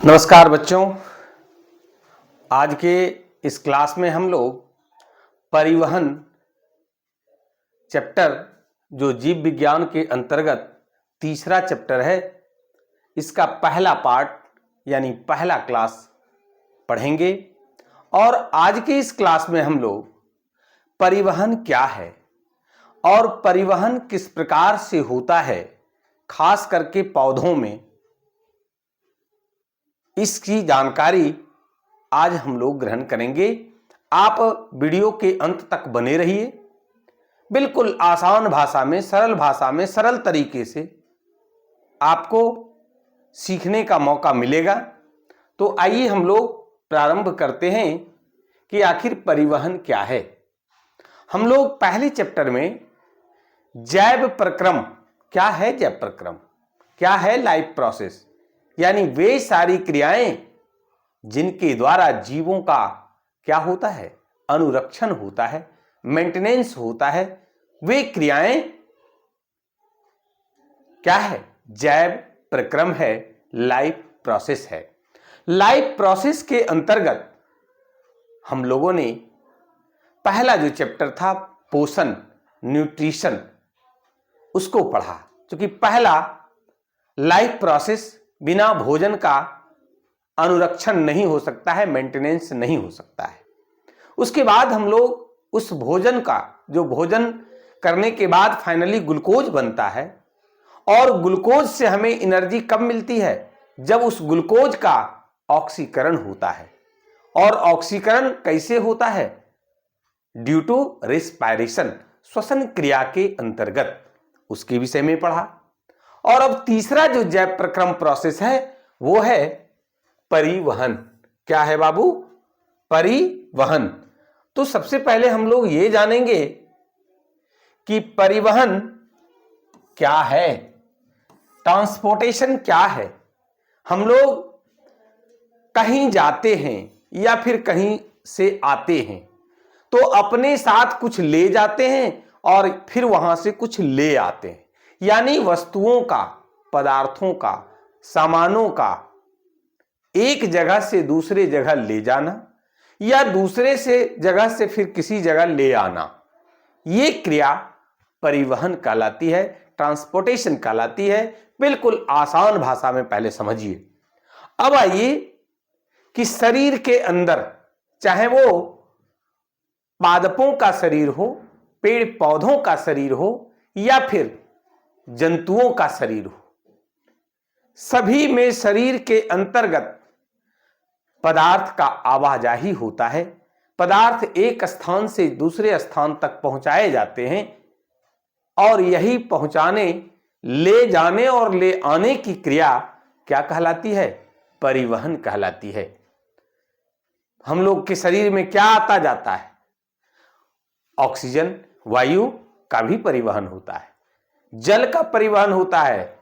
नमस्कार बच्चों, आज के इस क्लास में हम लोग परिवहन चैप्टर जो जीव विज्ञान के अंतर्गत तीसरा चैप्टर है, इसका पहला पार्ट यानी पहला क्लास पढ़ेंगे। और आज के इस क्लास में हम लोग परिवहन क्या है और परिवहन किस प्रकार से होता है, खास करके पौधों में, इसकी जानकारी आज हम लोग ग्रहण करेंगे। आप वीडियो के अंत तक बने रहिए। बिल्कुल आसान भाषा में, सरल भाषा में, सरल तरीके से आपको सीखने का मौका मिलेगा। तो आइए हम लोग प्रारंभ करते हैं कि आखिर परिवहन क्या है। हम लोग पहले चैप्टर में जैव प्रक्रम क्या है, जैव प्रक्रम क्या है, लाइफ प्रोसेस यानी वे सारी क्रियाएं जिनके द्वारा जीवों का क्या होता है, अनुरक्षण होता है, मेंटेनेंस होता है, वे क्रियाएं क्या है, जैव प्रक्रम है, लाइफ प्रोसेस है। लाइफ प्रोसेस के अंतर्गत हम लोगों ने पहला जो चैप्टर था पोषण, न्यूट्रिशन, उसको पढ़ा। क्योंकि पहला लाइफ प्रोसेस बिना भोजन का अनुरक्षण नहीं हो सकता है, मेंटेनेंस नहीं हो सकता है। उसके बाद हम लोग उस भोजन का, जो भोजन करने के बाद फाइनली ग्लूकोज बनता है, और ग्लूकोज से हमें एनर्जी कब मिलती है, जब उस ग्लूकोज का ऑक्सीकरण होता है। और ऑक्सीकरण कैसे होता है, ड्यू टू रेस्पिरेशन, श्वसन क्रिया के अंतर्गत, उसके विषय में पढ़ा। और अब तीसरा जो जैव प्रक्रम प्रोसेस है वो है परिवहन। क्या है बाबू, परिवहन। तो सबसे पहले हम लोग ये जानेंगे कि परिवहन क्या है, ट्रांसपोर्टेशन क्या है। हम लोग कहीं जाते हैं या फिर कहीं से आते हैं तो अपने साथ कुछ ले जाते हैं और फिर वहां से कुछ ले आते हैं, यानी वस्तुओं का, पदार्थों का, सामानों का एक जगह से दूसरे जगह ले जाना या दूसरे से जगह से फिर किसी जगह ले आना, ये क्रिया परिवहन कहलाती है, ट्रांसपोर्टेशन कहलाती है। बिल्कुल आसान भाषा में पहले समझिए। अब आइए कि शरीर के अंदर, चाहे वो पादपों का शरीर हो, पेड़ पौधों का शरीर हो या फिर जंतुओं का शरीर हो, सभी में शरीर के अंतर्गत पदार्थ का आवाजाही होता है। पदार्थ एक स्थान से दूसरे स्थान तक पहुंचाए जाते हैं और यही पहुंचाने, ले जाने और ले आने की क्रिया क्या कहलाती है, परिवहन कहलाती है। हम लोग के शरीर में क्या आता जाता है, ऑक्सीजन, वायु का भी परिवहन होता है, जल का परिवहन होता है,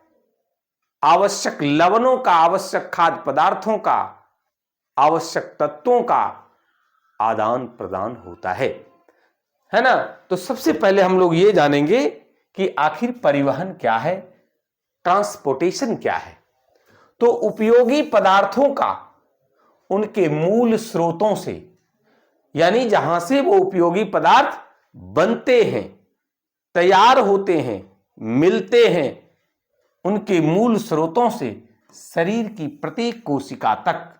आवश्यक लवणों का, आवश्यक खाद्य पदार्थों का, आवश्यक तत्वों का आदान प्रदान होता है ना। तो सबसे पहले हम लोग ये जानेंगे कि आखिर परिवहन क्या है, ट्रांसपोर्टेशन क्या है। तो उपयोगी पदार्थों का उनके मूल स्रोतों से, यानी जहां से वो उपयोगी पदार्थ बनते हैं, तैयार होते हैं, मिलते हैं, उनके मूल स्रोतों से शरीर की प्रत्येक कोशिका तक,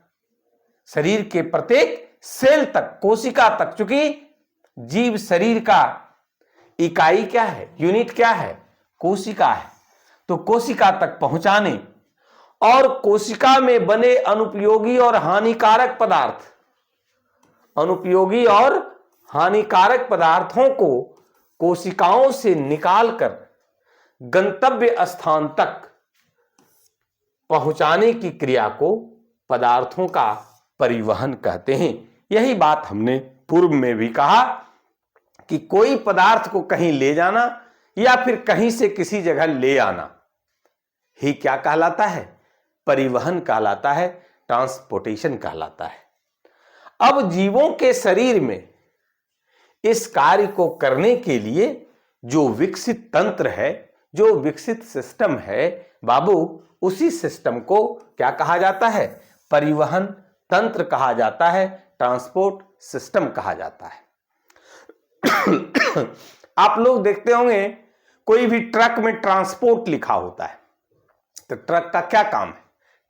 शरीर के प्रत्येक सेल तक, कोशिका तक, चूंकि जीव शरीर का इकाई क्या है, यूनिट क्या है, कोशिका है, तो कोशिका तक पहुंचाने और कोशिका में बने अनुपयोगी और हानिकारक पदार्थ, अनुपयोगी और हानिकारक पदार्थों को कोशिकाओं से निकालकर गंतव्य स्थान तक पहुंचाने की क्रिया को पदार्थों का परिवहन कहते हैं। यही बात हमने पूर्व में भी कहा कि कोई पदार्थ को कहीं ले जाना या फिर कहीं से किसी जगह ले आना ही क्या कहलाता है, परिवहन कहलाता है, ट्रांसपोर्टेशन कहलाता है। अब जीवों के शरीर में इस कार्य को करने के लिए जो विकसित तंत्र है, जो विकसित सिस्टम है बाबू, उसी सिस्टम को क्या कहा जाता है, परिवहन तंत्र कहा जाता है, ट्रांसपोर्ट सिस्टम कहा जाता है। आप लोग देखते होंगे कोई भी ट्रक में ट्रांसपोर्ट लिखा होता है, तो ट्रक का क्या काम है?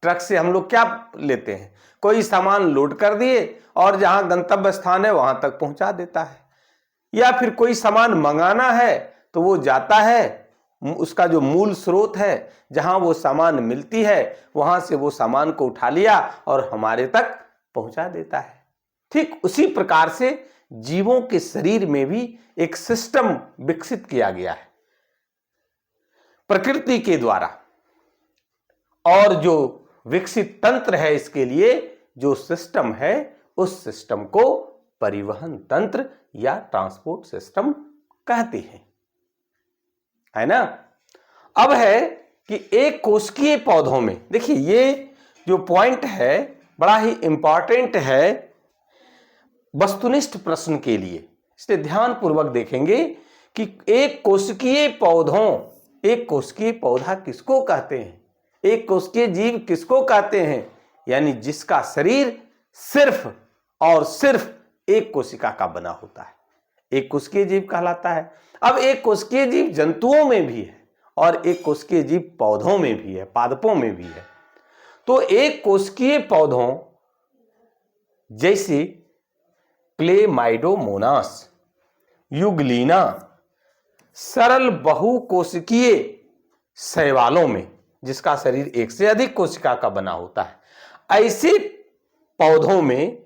ट्रक से हम लोग क्या लेते हैं? कोई सामान लोड कर दिए और जहां गंतव्य स्थान है वहां तक पहुंचा देता है, या फिर कोई सामान मंगाना है तो वो जाता है, उसका जो मूल स्रोत है जहां वो सामान मिलती है वहां से वो सामान को उठा लिया और हमारे तक पहुंचा देता है। ठीक उसी प्रकार से जीवों के शरीर में भी एक सिस्टम विकसित किया गया है प्रकृति के द्वारा, और जो विकसित तंत्र है इसके लिए जो सिस्टम है उस सिस्टम को परिवहन तंत्र या ट्रांसपोर्ट सिस्टम कहते हैं, है ना। अब है कि एक कोशिकीय पौधों में, देखिए ये जो पॉइंट है बड़ा ही इंपॉर्टेंट है वस्तुनिष्ठ प्रश्न के लिए, इसलिए ध्यान पूर्वक देखेंगे कि एक कोशिकीय पौधा किसको कहते हैं, एक कोशिकीय जीव किसको कहते हैं, यानी जिसका शरीर सिर्फ और सिर्फ एक कोशिका का बना होता है, एक कोशिकीय जीव कहलाता है। अब एक कोशिकीय जीव जंतुओं में भी है और एक कोशिकीय जीव पौधों में भी है, पादपों में भी है। तो एक कोशिकीय पौधों जैसे क्लेमाइडोमोनास, युगलीना, सरल बहुकोशिकीय शैवालों में जिसका शरीर एक से अधिक कोशिका का बना होता है, ऐसे पौधों में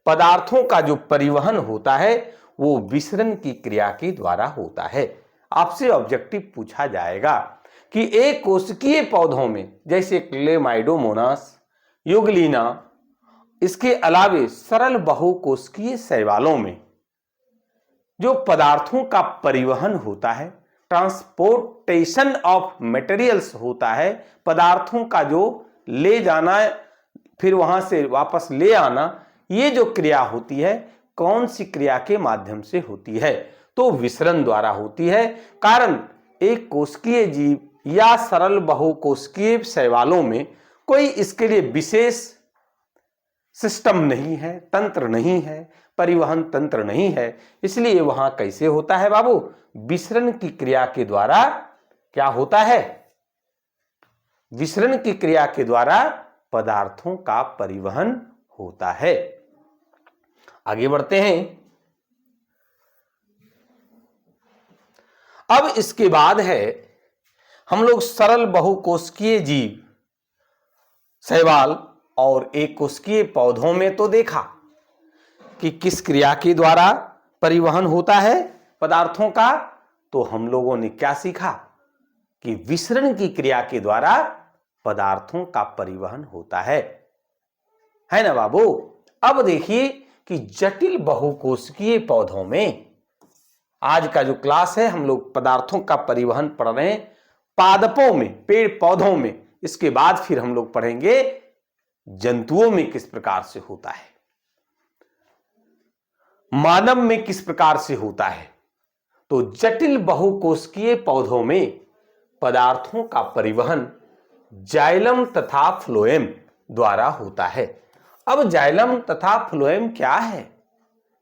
पदार्थों का जो परिवहन होता है वो विसरण की क्रिया के द्वारा होता है। आपसे ऑब्जेक्टिव पूछा जाएगा कि एक कोशिकीय पौधों में जैसे क्लेमाइडोमोनास, युगलीना, इसके अलावे सरल बहुकोशिकीय शैवालों में जो पदार्थों का परिवहन होता है, ट्रांसपोर्टेशन ऑफ मटेरियल्स होता है, पदार्थों का जो ले जाना फिर वहां से वापस ले आना, ये जो क्रिया होती है कौन सी क्रिया के माध्यम से होती है? तो विसरण द्वारा होती है। कारण एक कोशिकीय जीव या सरल बहुकोशिकीय शैवालों में कोई इसके लिए विशेष सिस्टम नहीं है, तंत्र नहीं है, परिवहन तंत्र नहीं है, इसलिए वहां कैसे होता है बाबू? विसरण की क्रिया के द्वारा क्या होता है? विसरण की क्रिया के द्वारा पदार्थों का परिवहन होता है। आगे बढ़ते हैं। अब इसके बाद है हम लोग सरल बहुकोशिकीय जीव, शैवाल और एक कोशिकीय पौधों में तो देखा कि किस क्रिया के द्वारा परिवहन होता है पदार्थों का, तो हम लोगों ने क्या सीखा कि विसरण की क्रिया के द्वारा पदार्थों का परिवहन होता है ना बाबू। अब देखिए कि जटिल बहुकोशिकीय पौधों में, आज का जो क्लास है हम लोग पदार्थों का परिवहन पढ़ रहे हैं पादपों में, पेड़ पौधों में, इसके बाद फिर हम लोग पढ़ेंगे जंतुओं में किस प्रकार से होता है, मानव में किस प्रकार से होता है। तो जटिल बहुकोशिकीय पौधों में पदार्थों का परिवहन जाइलम तथा फ्लोएम द्वारा होता है। अब जाइलम तथा फ्लोएम क्या है?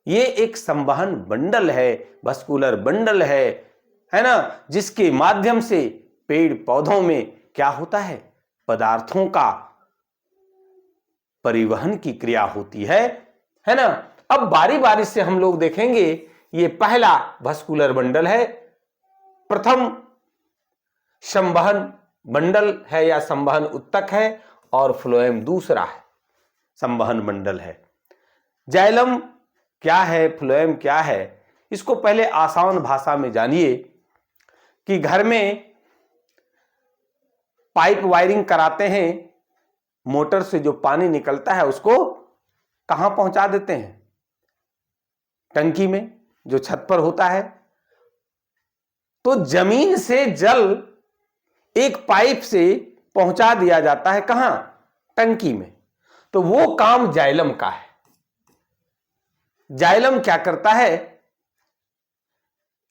ये एक संवहन बंडल है, वस्कुलर बंडल है ना, जिसके माध्यम से पेड़ पौधों में क्या होता है? पदार्थों का परिवहन की क्रिया होती है ना। अब बारी बारी से हम लोग देखेंगे। ये पहला वस्कुलर बंडल है, प्रथम संवहन बंडल है या संवहन उत्तक है, और फ्लोएम दूसरा है संवहन मंडल है। जाइलम क्या है, फ्लोएम क्या है, इसको पहले आसान भाषा में जानिए कि घर में पाइप वायरिंग कराते हैं, मोटर से जो पानी निकलता है उसको कहां पहुंचा देते हैं? टंकी में, जो छत पर होता है। तो जमीन से जल एक पाइप से पहुंचा दिया जाता है, कहां? टंकी में। तो वो काम जाइलम का है। जाइलम क्या करता है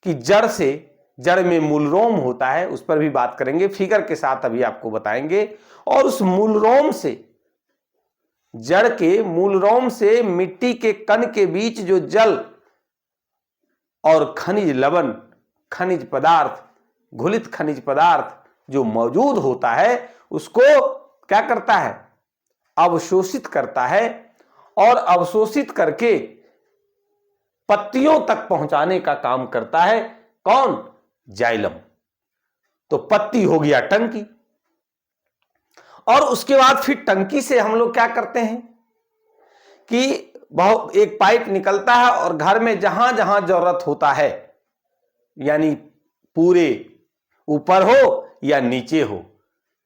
कि जड़ में मूलरोम होता है, उस पर भी बात करेंगे, फिगर के साथ अभी आपको बताएंगे। और उस मूलरोम से जड़ के मूलरोम से मिट्टी के कण के बीच जो जल और खनिज लवण, खनिज पदार्थ, घुलित खनिज पदार्थ जो मौजूद होता है उसको क्या करता है, अवशोषित करता है और अवशोषित करके पत्तियों तक पहुंचाने का काम करता है। कौन? जाइलम। तो पत्ती हो गया टंकी, और उसके बाद फिर टंकी से हम लोग क्या करते हैं कि बहुत एक पाइप निकलता है और घर में जहां जहां जरूरत होता है, यानी पूरे ऊपर हो या नीचे हो,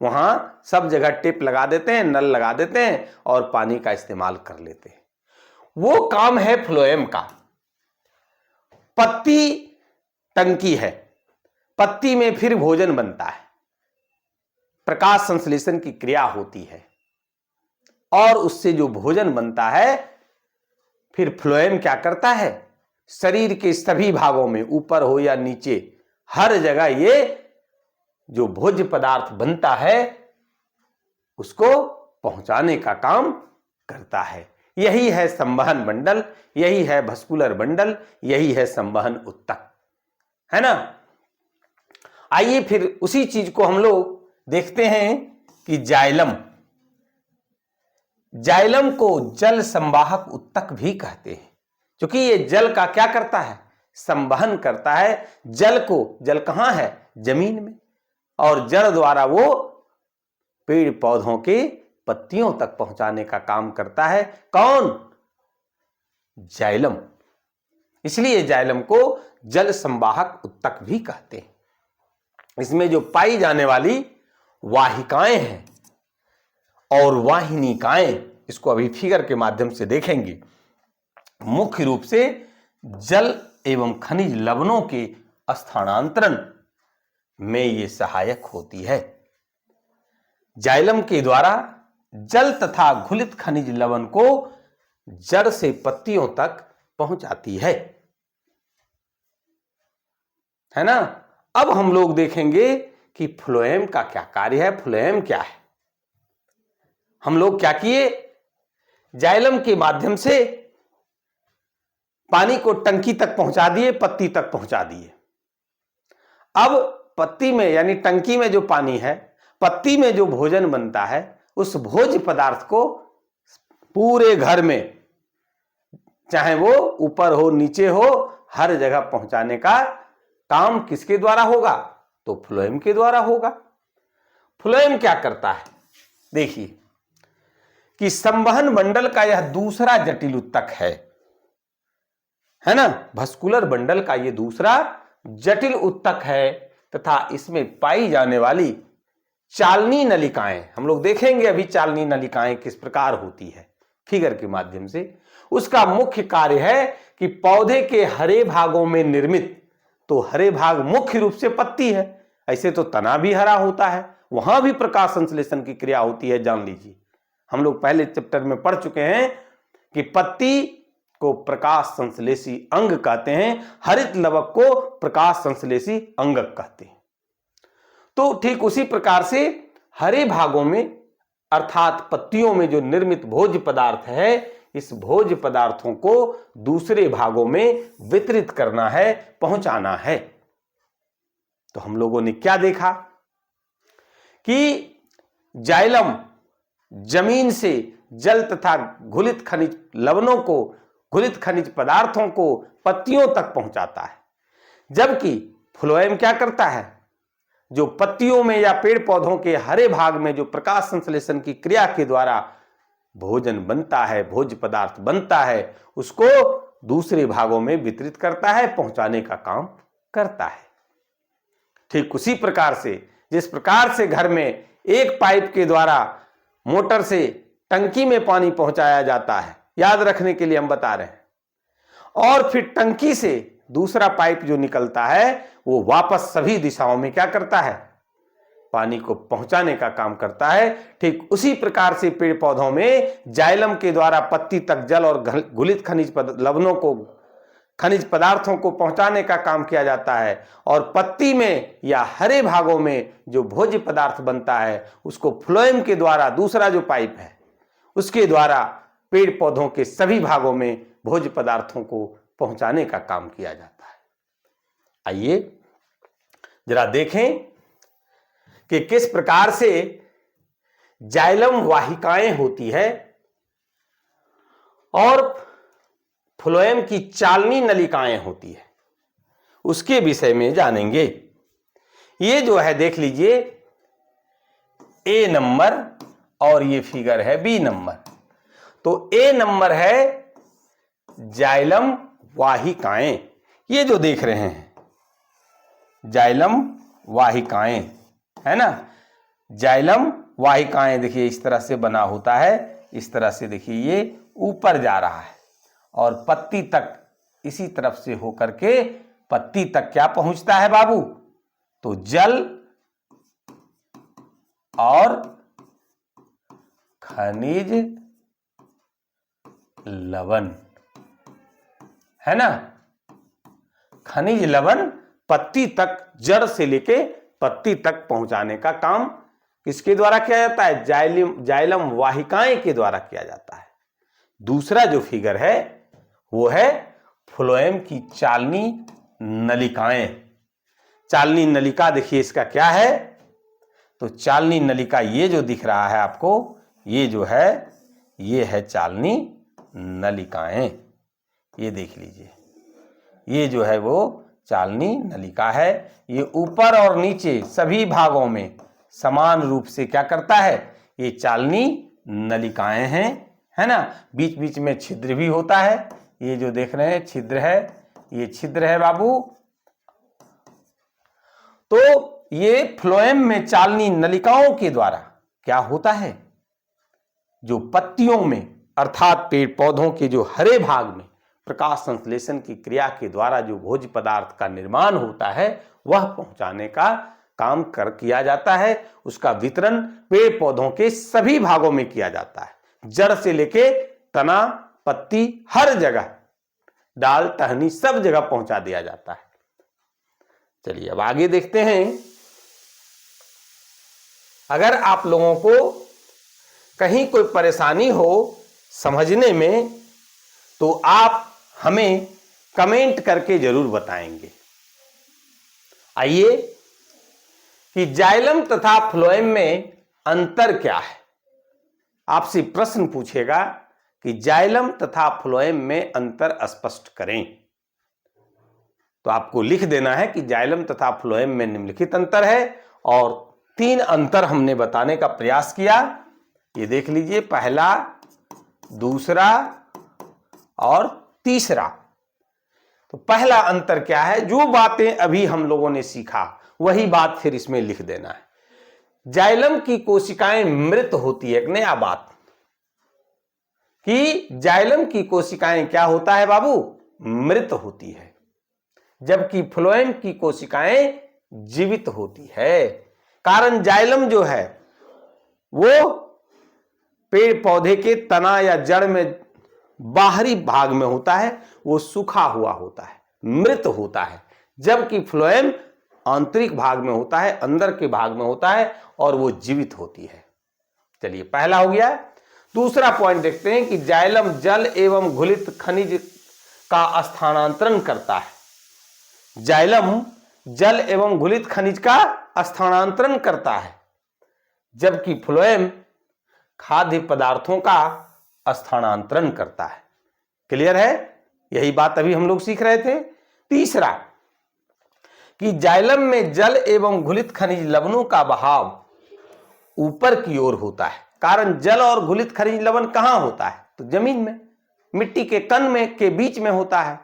वहां सब जगह टेप लगा देते हैं, नल लगा देते हैं और पानी का इस्तेमाल कर लेते हैं। वो काम है फ्लोएम का। पत्ती टंकी है, पत्ती में फिर भोजन बनता है, प्रकाश संश्लेषण की क्रिया होती है और उससे जो भोजन बनता है फिर फ्लोएम क्या करता है, शरीर के सभी भागों में, ऊपर हो या नीचे, हर जगह ये जो भोज्य पदार्थ बनता है उसको पहुंचाने का काम करता है। यही है संवहन मंडल, यही है भस्कुलर बंडल, यही है संवहन उत्तक, है ना। आइए फिर उसी चीज को हम लोग देखते हैं कि जाइलम, जाइलम को जल संवाहक उत्तक भी कहते हैं, क्योंकि ये जल का क्या करता है, संवहन करता है। जल को, जल कहां है, जमीन में, और जड़ द्वारा वो पेड़ पौधों के पत्तियों तक पहुंचाने का काम करता है। कौन? जाइलम। इसलिए जाइलम को जल संवाहक उत्तक भी कहते हैं। इसमें जो पाई जाने वाली वाहिकाएं हैं और वाहिनिकाएं, इसको अभी फिगर के माध्यम से देखेंगे, मुख्य रूप से जल एवं खनिज लवणों के स्थानांतरण में ये सहायक होती है। जाइलम के द्वारा जल तथा घुलित खनिज लवण को जड़ से पत्तियों तक पहुंचाती है ना। अब हम लोग देखेंगे कि फ्लोएम का क्या कार्य है, फ्लोएम क्या है। हम लोग क्या किए, जाइलम के माध्यम से पानी को टंकी तक पहुंचा दिए, पत्ती तक पहुंचा दिए। अब पत्ती में यानी टंकी में जो पानी है, पत्ती में जो भोजन बनता है, उस भोज्य पदार्थ को पूरे घर में, चाहे वो ऊपर हो नीचे हो, हर जगह पहुंचाने का काम किसके द्वारा होगा, तो फ्लोएम के द्वारा होगा। फ्लोएम क्या करता है, देखिए कि संवहन मंडल का यह दूसरा जटिल उत्तक है ना। भस्कुलर बंडल का यह दूसरा जटिल उत्तक है तथा इसमें पाई जाने वाली चालनी नलिकाएं, हम लोग देखेंगे अभी चालनी नलिकाएं किस प्रकार होती है फिगर के माध्यम से। उसका मुख्य कार्य है कि पौधे के हरे भागों में निर्मित, तो हरे भाग मुख्य रूप से पत्ती है, ऐसे तो तना भी हरा होता है, वहां भी प्रकाश संश्लेषण की क्रिया होती है, जान लीजिए। हम लोग पहले चैप्टर में पढ़ चुके हैं कि पत्ती को प्रकाश संश्लेषी अंग कहते हैं, हरित लवक को प्रकाश संश्लेषी अंगक कहते हैं। तो ठीक उसी प्रकार से हरे भागों में अर्थात पत्तियों में जो निर्मित भोज्य पदार्थ है, इस भोज्य पदार्थों को दूसरे भागों में वितरित करना है, पहुंचाना है। तो हम लोगों ने क्या देखा कि जाइलम जमीन से जल तथा घुलित खनिज लवणों को, घुलित खनिज पदार्थों को पत्तियों तक पहुंचाता है, जबकि फ्लोएम क्या करता है, जो पत्तियों में या पेड़ पौधों के हरे भाग में जो प्रकाश संश्लेषण की क्रिया के द्वारा भोजन बनता है, भोज्य पदार्थ बनता है, उसको दूसरे भागों में वितरित करता है, पहुंचाने का काम करता है। ठीक उसी प्रकार से जिस प्रकार से घर में एक पाइप के द्वारा मोटर से टंकी में पानी पहुंचाया जाता है, याद रखने के लिए हम बता रहे हैं, और फिर टंकी से दूसरा पाइप जो निकलता है वो वापस सभी दिशाओं में क्या करता है, पानी को पहुंचाने का काम करता है। ठीक उसी प्रकार से पेड़ पौधों में जाइलम के द्वारा पत्ती तक जल और घुलित खनिज लवणों को, खनिज पदार्थों को पहुंचाने का काम किया जाता है, और पत्ती में या हरे भागों में जो भोज्य पदार्थ बनता है उसको फ्लोएम के द्वारा, दूसरा जो पाइप है उसके द्वारा पेड़ पौधों के सभी भागों में भोज्य पदार्थों को पहुंचाने का काम किया जाता है। आइए जरा देखें कि किस प्रकार से जाइलम वाहिकाएं होती है और फ्लोएम की चालनी नलिकाएं होती है, उसके विषय में जानेंगे। ये जो है देख लीजिए ए नंबर और ये फिगर है बी नंबर। तो ए नंबर है जाइलम वाहिकाएं, ये जो देख रहे हैं जाइलम वाहिकाएं है ना। जाइलम वाहिकाएं देखिए इस तरह से बना होता है, इस तरह से देखिए ये ऊपर जा रहा है और पत्ती तक इसी तरफ से होकर के पत्ती तक क्या पहुंचता है बाबू, तो जल और खनिज लवण है ना। खनिज लवण पत्ती तक, जड़ से लेके पत्ती तक पहुंचाने का काम किसके द्वारा किया जाता है, जाइलम वाहिकाएं के द्वारा किया जाता है। दूसरा जो फिगर है वो है फ्लोएम की चालनी नलिकाएं। चालनी नलिका देखिए इसका क्या है, तो चालनी नलिका ये जो दिख रहा है आपको, ये जो है ये है चालनी नलिकाएं। ये देख लीजिए ये जो है वो चालनी नलिका है। ये ऊपर और नीचे सभी भागों में समान रूप से क्या करता है, ये चालनी नलिकाएं हैं, है ना। बीच बीच में छिद्र भी होता है, ये जो देख रहे हैं छिद्र है, ये छिद्र है बाबू। तो ये फ्लोएम में चालनी नलिकाओं के द्वारा क्या होता है, जो पत्तियों में अर्थात पेड़ पौधों के जो हरे भाग में प्रकाश संश्लेषण की क्रिया के द्वारा जो भोज्य पदार्थ का निर्माण होता है वह पहुंचाने का काम किया जाता है। उसका वितरण पेड़ पौधों के सभी भागों में किया जाता है, जड़ से लेके तना पत्ती हर जगह, डाल टहनी सब जगह पहुंचा दिया जाता है। चलिए अब आगे देखते हैं। अगर आप लोगों को कहीं कोई परेशानी हो समझने में तो आप हमें कमेंट करके जरूर बताएंगे। आइए कि जाइलम तथा फ्लोएम में अंतर क्या है। आपसे प्रश्न पूछेगा कि जाइलम तथा फ्लोएम में अंतर स्पष्ट करें, तो आपको लिख देना है कि जाइलम तथा फ्लोएम में निम्नलिखित अंतर है और 3 अंतर हमने बताने का प्रयास किया। ये देख लीजिए, पहला, दूसरा और तीसरा। तो पहला अंतर क्या है, जो बातें अभी हम लोगों ने सीखा वही बात फिर इसमें लिख देना है। जाइलम की कोशिकाएं मृत होती है, एक नया बात कि जाइलम की कोशिकाएं क्या होता है बाबू, मृत होती है, जबकि फ्लोएम की कोशिकाएं जीवित होती है। कारण जाइलम जो है वो पेड़ पौधे के तना या जड़ में बाहरी भाग में होता है, वो सूखा हुआ होता है, मृत होता है, जबकि फ्लोएम आंतरिक भाग में होता है, अंदर के भाग में होता है और वो जीवित होती है। चलिए पहला हो गया। दूसरा पॉइंट देखते हैं कि जाइलम जल एवं घुलित खनिज का स्थानांतरण करता है। जाइलम जल एवं घुलित खनिज का स्थानांतरण करता है, जबकि फ्लोएम खाद्य पदार्थों का स्थानांतरण करता है। क्लियर है, यही बात अभी हम लोग सीख रहे थे। तीसरा कि जाइलम में जल एवं घुलित खनिज लवणों का बहाव ऊपर की ओर होता है। कारण जल और घुलित खनिज लवण कहां होता है, तो जमीन में, मिट्टी के कण में के बीच में होता है,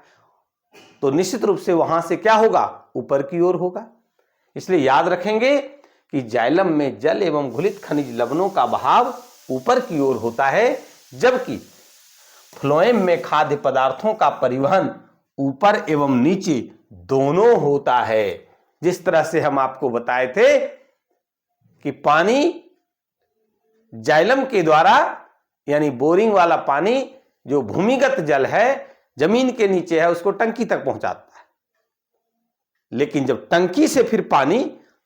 तो निश्चित रूप से वहां से क्या होगा, ऊपर की ओर होगा। इसलिए याद रखेंगे कि जाइलम में जल एवं घुलित खनिज लवणों का बहाव ऊपर की ओर होता है, जबकि फ्लोएम में खाद्य पदार्थों का परिवहन ऊपर एवं नीचे दोनों होता है। जिस तरह से हम आपको बताए थे कि पानी जाइलम के द्वारा, यानी बोरिंग वाला पानी जो भूमिगत जल है, जमीन के नीचे है, उसको टंकी तक पहुंचाता है, लेकिन जब टंकी से फिर पानी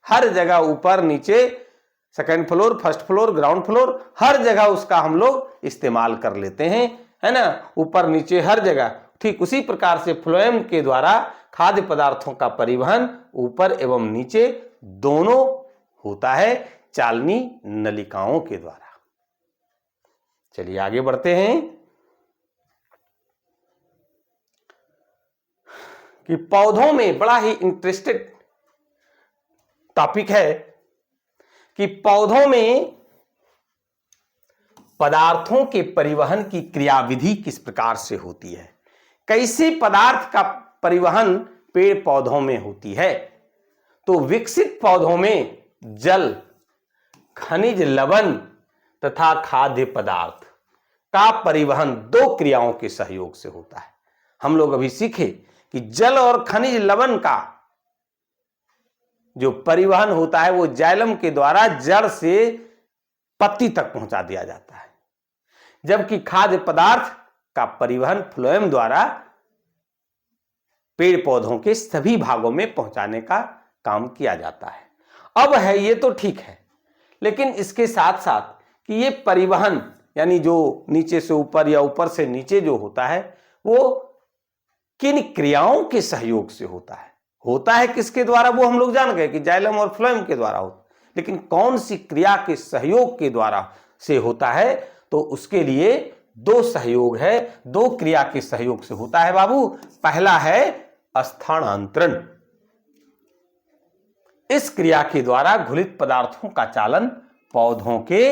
हर जगह ऊपर नीचे second floor, first floor, ground floor, हर जगह उसका हम लोग इस्तेमाल कर लेते हैं, है ना, ऊपर नीचे हर जगह। ठीक उसी प्रकार से फ्लोएम के द्वारा खाद्य पदार्थों का परिवहन ऊपर एवं नीचे दोनों होता है चालनी नलिकाओं के द्वारा। चलिए आगे बढ़ते हैं कि पौधों में बड़ा ही इंटरेस्टेड टॉपिक है कि पौधों में पदार्थों के परिवहन की क्रियाविधि किस प्रकार से होती है, कैसे पदार्थ का परिवहन पेड़ पौधों में होती है। तो विकसित पौधों में जल, खनिज लवण तथा खाद्य पदार्थ का परिवहन दो क्रियाओं के सहयोग से होता है। हम लोग अभी सीखे कि जल और खनिज लवण का जो परिवहन होता है वो जाइलम के द्वारा जड़ से पत्ती तक पहुंचा दिया जाता है, जबकि खाद्य पदार्थ का परिवहन फ्लोएम द्वारा पेड़ पौधों के सभी भागों में पहुंचाने का काम किया जाता है। अब है ये तो ठीक है, लेकिन इसके साथ साथ कि ये परिवहन यानी जो नीचे से ऊपर या ऊपर से नीचे जो होता है वो किन क्रियाओं के सहयोग से होता है किसके द्वारा, वो हम लोग जान गए कि जाइलम और फ्लोएम के द्वारा होता है, लेकिन कौन सी क्रिया के सहयोग के द्वारा से होता है, तो उसके लिए दो सहयोग है, दो क्रिया के सहयोग से होता है बाबू। पहला है स्थानांतरण। इस क्रिया के द्वारा घुलित पदार्थों का चालन पौधों के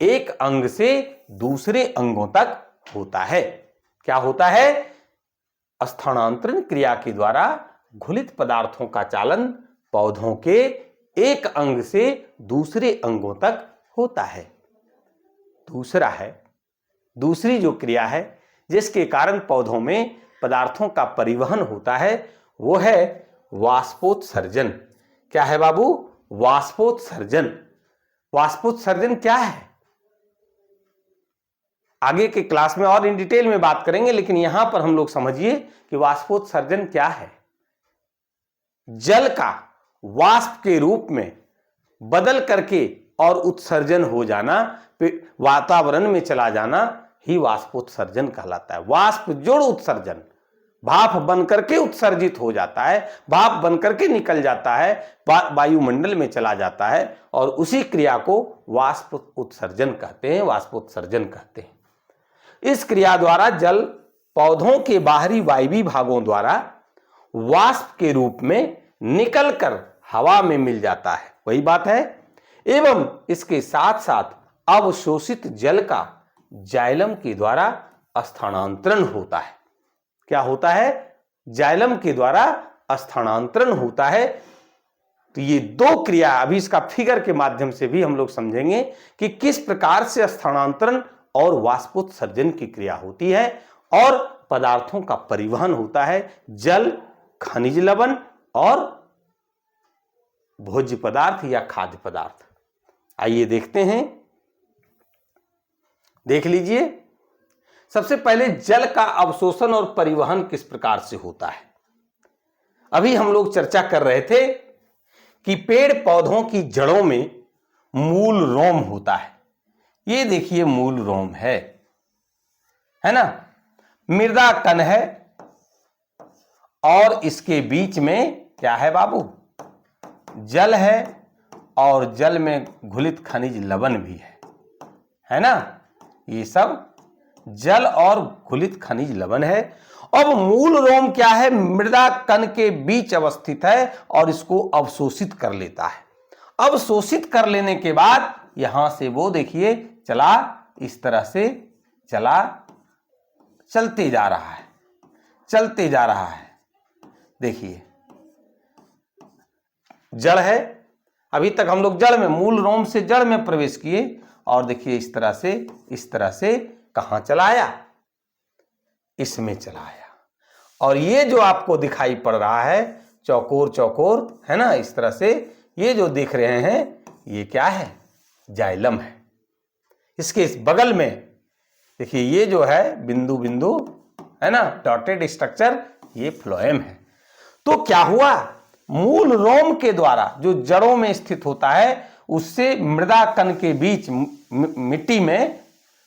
एक अंग से दूसरे अंगों तक होता है। क्या होता है? स्थानांतरण क्रिया के द्वारा घुलित पदार्थों का चालन पौधों के एक अंग से दूसरे अंगों तक होता है। दूसरी जो क्रिया है जिसके कारण पौधों में पदार्थों का परिवहन होता है वो है वाष्पोत्सर्जन। क्या है बाबू? वाष्पोत्सर्जन। वाष्पोत्सर्जन क्या है आगे के क्लास में और इन डिटेल में बात करेंगे, लेकिन यहां पर हम लोग समझिए कि वाष्पोत्सर्जन क्या है। जल का वाष्प के रूप में बदल करके और उत्सर्जन हो जाना, वातावरण में चला जाना ही वाष्पोत्सर्जन कहलाता है। वाष्प जोड़ उत्सर्जन, भाप बन करके उत्सर्जित हो जाता है, भाप बन करके निकल जाता है, वायुमंडल में चला जाता है, और उसी क्रिया को वाष्प उत्सर्जन कहते हैं, वाष्पोत्सर्जन कहते हैं। इस क्रिया द्वारा जल पौधों के बाहरी वायवीय भागों द्वारा वाष्प के रूप में निकलकर हवा में मिल जाता है, वही बात है। एवं इसके साथ साथ अवशोषित जल का जाइलम के द्वारा स्थानांतरण होता है। क्या होता है? जाइलम के द्वारा स्थानांतरण होता है। तो ये दो क्रिया अभी इसका फिगर के माध्यम से भी हम लोग समझेंगे कि किस प्रकार से स्थानांतरण और वाष्पोत्सर्जन की क्रिया होती है और पदार्थों का परिवहन होता है, जल, खनिज लवण और भोज्य पदार्थ या खाद्य पदार्थ। आइए देखते हैं, देख लीजिए। सबसे पहले जल का अवशोषण और परिवहन किस प्रकार से होता है। अभी हम लोग चर्चा कर रहे थे कि पेड़ पौधों की जड़ों में मूल रोम होता है। ये देखिए मूल रोम है ना, मृदा कण है, और इसके बीच में क्या है बाबू? जल है, और जल में घुलित खनिज लवण भी है ना। ये सब जल और घुलित खनिज लवण है। अब मूल रोम क्या है? मृदा कण के बीच अवस्थित है और इसको अवशोषित कर लेता है। अवशोषित कर लेने के बाद यहां से वो देखिए चला, इस तरह से चलते जा रहा है। देखिए जड़ है, अभी तक हम लोग जड़ में, मूल रोम से जड़ में प्रवेश किए, और देखिए इस तरह से कहां चलाया? इसमें चलाया। और ये जो आपको दिखाई पड़ रहा है चौकोर है ना, इस तरह से ये जो देख रहे हैं ये क्या है? जाइलम है। इसके इस बगल में देखिए ये जो है बिंदु है ना, डॉटेड स्ट्रक्चर, ये फ्लोएम है। तो क्या हुआ? मूल रोम के द्वारा जो जड़ों में स्थित होता है उससे मृदा कण के बीच मिट्टी में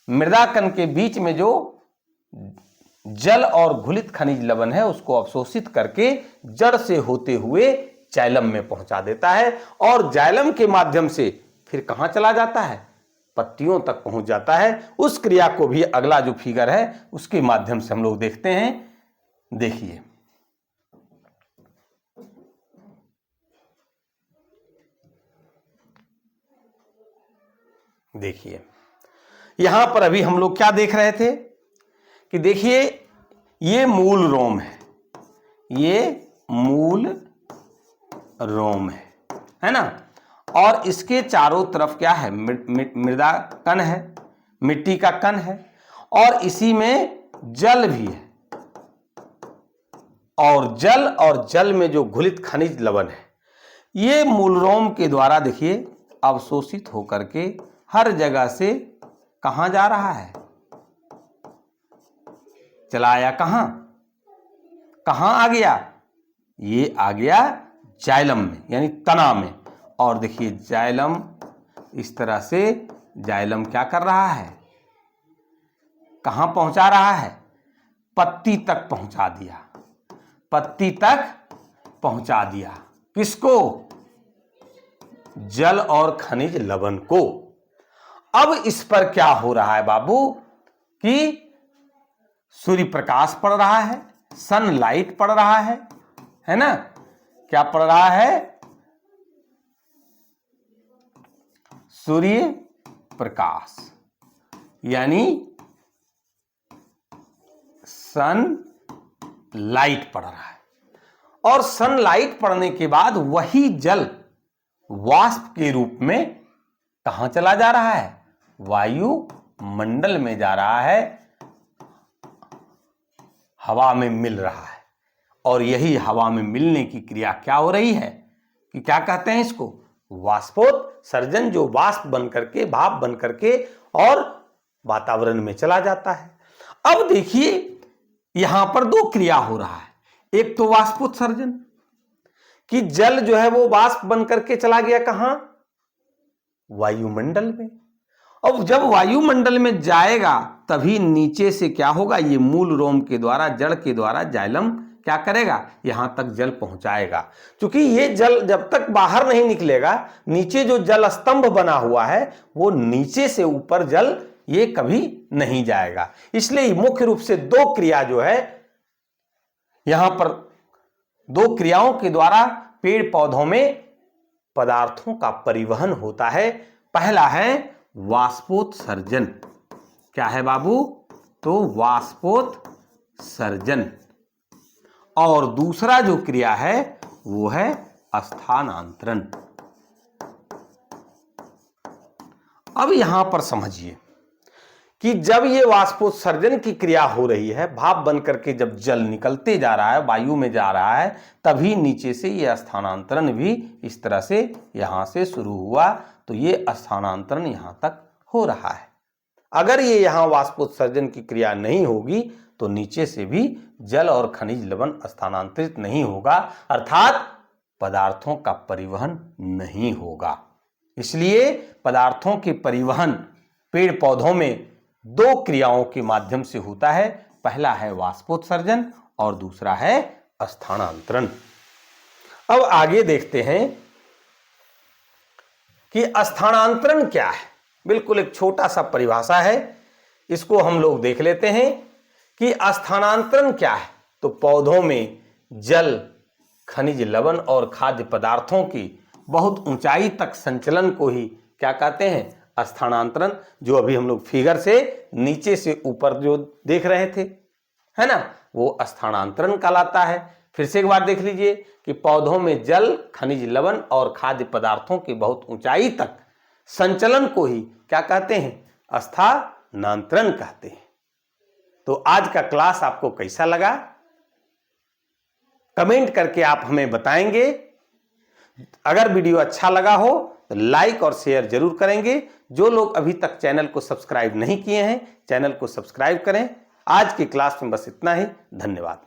मृदा कण के बीच में जो जल और घुलित खनिज लवण है उसको अवशोषित करके जड़ से होते हुए जाइलम में पहुंचा देता है और जाइलम के माध्यम से फिर कहां चला जाता है, पत्तियों तक पहुंच जाता है। उस क्रिया को भी अगला जो फिगर है उसके माध्यम से हम लोग देखते हैं। देखिए, देखिए यहां पर अभी हम लोग क्या देख रहे थे कि देखिए ये मूल रोम है, ये मूल रोम है ना, और इसके चारों तरफ क्या है, मृदा कण है, मिट्टी का कण है और इसी में जल भी है और जल में जो घुलित खनिज लवण है ये मूलरोम के द्वारा देखिए अवशोषित होकर के हर जगह से कहां जा रहा है, चला आया कहां आ गया, ये आ गया जाइलम में यानी तना में। और देखिए जाइलम इस तरह से जाइलम क्या कर रहा है, कहां पहुंचा रहा है, पत्ती तक पहुंचा दिया, पत्ती तक पहुंचा दिया। किसको, जल और खनिज लवण को। अब इस पर क्या हो रहा है बाबू कि सूर्य प्रकाश पड़ रहा है, सनलाइट पड़ रहा है ना, क्या पड़ रहा है, सूर्य प्रकाश यानी सनलाइट पड़ रहा है। और सनलाइट पड़ने के बाद वही जल वाष्प के रूप में कहां चला जा रहा है, वायुमंडल में जा रहा है, हवा में मिल रहा है। और यही हवा में मिलने की क्रिया क्या हो रही है कि क्या कहते हैं इसको, वाष्पोत्सर्जन, जो वाष्प बन करके, भाप बन करके और वातावरण में चला जाता है। अब देखिए यहां पर दो क्रिया हो रहा है, एक तो वाष्पोत्सर्जन कि जल जो है वो वाष्प बन करके चला गया कहां, वायुमंडल में। अब जब वायुमंडल में जाएगा तभी नीचे से क्या होगा, ये मूल रोम के द्वारा, जड़ के द्वारा जाइलम क्या करेगा, यहां तक जल पहुंचाएगा। क्योंकि ये जल जब तक बाहर नहीं निकलेगा, नीचे जो जल स्तंभ बना हुआ है वो नीचे से ऊपर जल ये कभी नहीं जाएगा। इसलिए मुख्य रूप से दो क्रिया जो है यहां पर, दो क्रियाओं के द्वारा पेड़ पौधों में पदार्थों का परिवहन होता है। पहला है वाष्पोत्सर्जन, क्या है बाबू, तो वाष्पोत्सर्जन। और दूसरा जो क्रिया है वो है स्थानांतरण। अब यहां पर समझिए कि जब ये वाष्पोत्सर्जन की क्रिया हो रही है, भाप बन करके जब जल निकलते जा रहा है, वायु में जा रहा है, तभी नीचे से ये स्थानांतरण भी इस तरह से यहां से शुरू हुआ। तो ये स्थानांतरण यहां तक हो रहा है। अगर ये यहां वाष्पोत्सर्जन की क्रिया नहीं होगी तो नीचे से भी जल और खनिज लवण स्थानांतरित नहीं होगा, अर्थात पदार्थों का परिवहन नहीं होगा। इसलिए पदार्थों के परिवहन पेड़ पौधों में दो क्रियाओं के माध्यम से होता है, पहला है वाष्पोत्सर्जन और दूसरा है स्थानांतरण। अब आगे देखते हैं कि स्थानांतरण क्या है। बिल्कुल एक छोटा सा परिभाषा है, इसको हम लोग देख लेते हैं कि स्थानांतरण क्या है। तो पौधों में जल, खनिज लवण और खाद्य पदार्थों की बहुत ऊंचाई तक संचलन को ही क्या कहते हैं, स्थानांतरण। जो अभी हम लोग फिगर से नीचे से ऊपर जो देख रहे थे है ना, वो स्थानांतरण कहलाता है। फिर से एक बार देख लीजिए कि पौधों में जल, खनिज लवण और खाद्य पदार्थों की बहुत ऊंचाई तक संचलन को ही क्या कहते हैं, स्थानांतरण कहते हैं। तो आज का क्लास आपको कैसा लगा, कमेंट करके आप हमें बताएंगे। अगर वीडियो अच्छा लगा हो तो लाइक और शेयर जरूर करेंगे। जो लोग अभी तक चैनल को सब्सक्राइब नहीं किए हैं, चैनल को सब्सक्राइब करें। आज की क्लास में बस इतना ही, धन्यवाद।